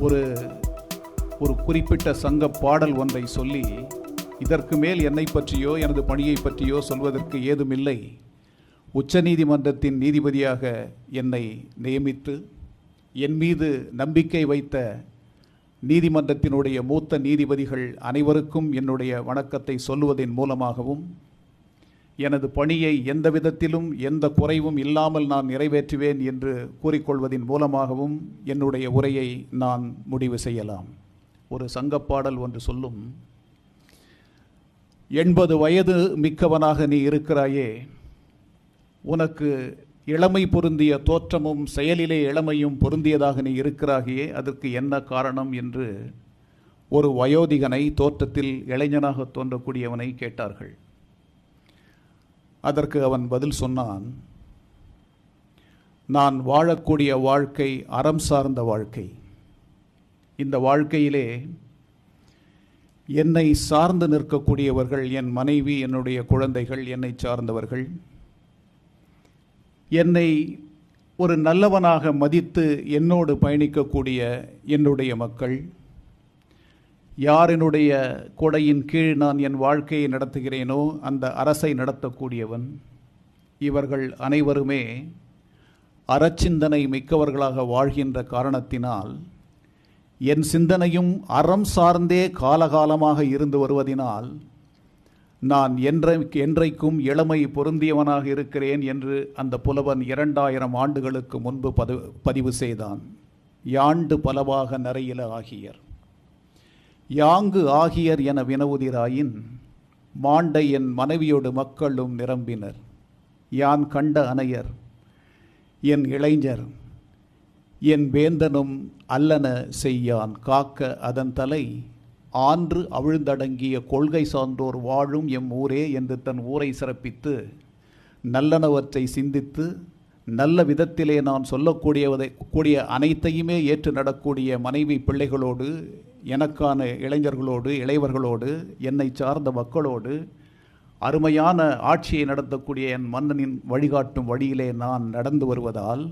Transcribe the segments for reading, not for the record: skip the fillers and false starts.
ஒரு ஒரு குறிப்பிட்ட சங்க பாடல் ஒன்றை சொல்லி, இதற்கு மேல் என்னை பற்றியோ எனது பணியை பற்றியோ சொல்வதற்கு ஏதுமில்லை. உச்சநீதிமன்றத்தின் நீதிபதியாக என்னை நியமித்து என் மீது நம்பிக்கை வைத்த நீதிமன்றத்தினுடைய மூத்த நீதிபதிகள் அனைவருக்கும் என்னுடைய வணக்கத்தை சொல்லுவதன் மூலமாகவும், எனது பணியை எந்த விதத்திலும் எந்த குறைவும் இல்லாமல் நான் நிறைவேற்றுவேன் என்று கூறிக்கொள்வதன் மூலமாகவும் என்னுடைய உரையை நான் முடிவு செய்யலாம். ஒரு சங்கப்பாடல் ஒன்று சொல்லும், 80 வயது மிக்கவனாக நீ இருக்கிறாயே, உனக்கு இளமை பொருந்திய தோற்றமும் செயலிலே இளமையும் பொருந்தியதாக நீ இருக்கிறாயே, அதற்கு என்ன காரணம் என்று ஒரு வயோதிகனை, தோற்றத்தில் இளைஞனாக தோன்றக்கூடியவனை கேட்டார்கள். அதற்கு அவன் பதில் சொன்னான், நான் வாழக்கூடிய வாழ்க்கை அறம் சார்ந்த வாழ்க்கை. இந்த வாழ்க்கையிலே என்னை சார்ந்து நிற்கக்கூடியவர்கள் என் மனைவி, என்னுடைய குழந்தைகள், என்னை சார்ந்தவர்கள், என்னை ஒரு நல்லவனாக மதித்து என்னோடு பயணிக்கக்கூடிய என்னுடைய மக்கள், யார் என்னுடைய கொடையின் கீழ் நான் என் வாழ்க்கையை நடத்துகிறேனோ அந்த அரசை நடத்தக்கூடியவன், இவர்கள் அனைவருமே அறச்சிந்தனை மிக்கவர்களாக வாழ்கின்ற காரணத்தினால், என் சிந்தனையும் அறம் சார்ந்தே காலகாலமாக இருந்து வருவதினால் நான் என்றைக்கும் இளமை பொருந்தியவனாக இருக்கிறேன் என்று அந்த புலவன் 2000 ஆண்டுகளுக்கு முன்பு பதிவு செய்தான். யாண்டு பலவாக நரையில ஆகியர், யாங்கு ஆகியர் என வினவுதிராயின், மாண்டை என் மனைவியோடு மக்களும் நிரம்பினர். யான் கண்ட அனையர் என் இளைஞர், என் வேந்தனும் அல்லன செய்யான் காக்க அதன் தலை, ஆன்று அவிழ்ந்தடங்கிய கொள்கை சார்ந்தோர் வாழும் எம் ஊரே என்று தன் ஊரை சிறப்பித்து, நல்லனவற்றை சிந்தித்து நல்ல விதத்திலே நான் சொல்லக்கூடிய அனைத்தையுமே ஏற்று நடக்கூடிய மனைவி பிள்ளைகளோடு, எனக்கான இளைஞர்களோடு, இளையவர்களோடு, என்னை சார்ந்த மக்களோடு அருமையான ஆட்சியை நடத்தக்கூடிய என் மன்னனின் வழிகாட்டும் வழியிலே நான் நடந்து வருவதால்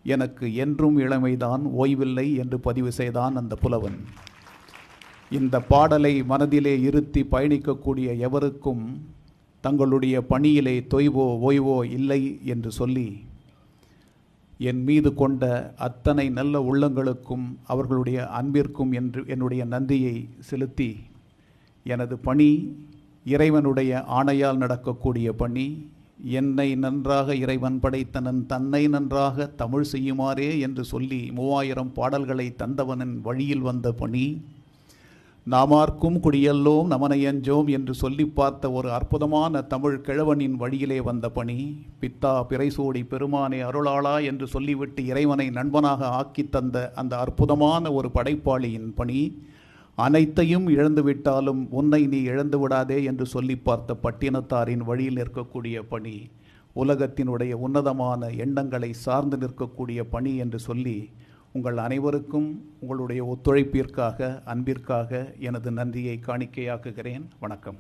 எனக்கு என்றும் இளமைதான், ஓய்வில்லை என்று பதிவு செய்தான் அந்த புலவன். இந்த பாடலை மனதிலே இருத்தி பயணிக்கக்கூடிய எவருக்கும் தங்களுடைய பணியிலே தொய்வோ ஓய்வோ இல்லை என்று சொல்லி, என் மீது கொண்ட அத்தனை நல்ல உள்ளங்களுக்கும் அவர்களுடைய அன்பிற்கும் என்று என்னுடைய நன்றியை செலுத்தி, எனது பணி இறைவனுடைய ஆணையால் நடக்கக்கூடிய பணி, என்னை நன்றாக இறைவன் படைத்தனன் தன்னை நன்றாக தமிழ் செய்யுமாறே என்று சொல்லி 3000 பாடல்களை தந்தவனின் வழியில் வந்த பணி, நாமார்க்கும் குடியல்லோம் நமனையஞ்சோம் என்று சொல்லி பார்த்த ஒரு அற்புதமான தமிழ் கிழவனின் வழியிலே வந்த பணி, பித்தா பிறைசூடி பெருமானே அருளாளா என்று சொல்லிவிட்டு இறைவனை நண்பனாக ஆக்கி தந்த அந்த அற்புதமான ஒரு படைப்பாளியின் பணி, அனைத்தையும் இழந்துவிட்டாலும் உன்னை நீ இழந்து விடாதே என்று சொல்லி பார்த்த பட்டினத்தாரின் வழியில் நிற்கக்கூடிய பணி, உலகத்தினுடைய உன்னதமான எண்ணங்களை சார்ந்து நிற்கக்கூடிய பணி என்று சொல்லி, உங்கள் அனைவருக்கும் உங்களுடைய ஒத்துழைப்பிற்காக, அன்பிற்காக எனது நன்றியை காணிக்கையாக்குகிறேன். வணக்கம்.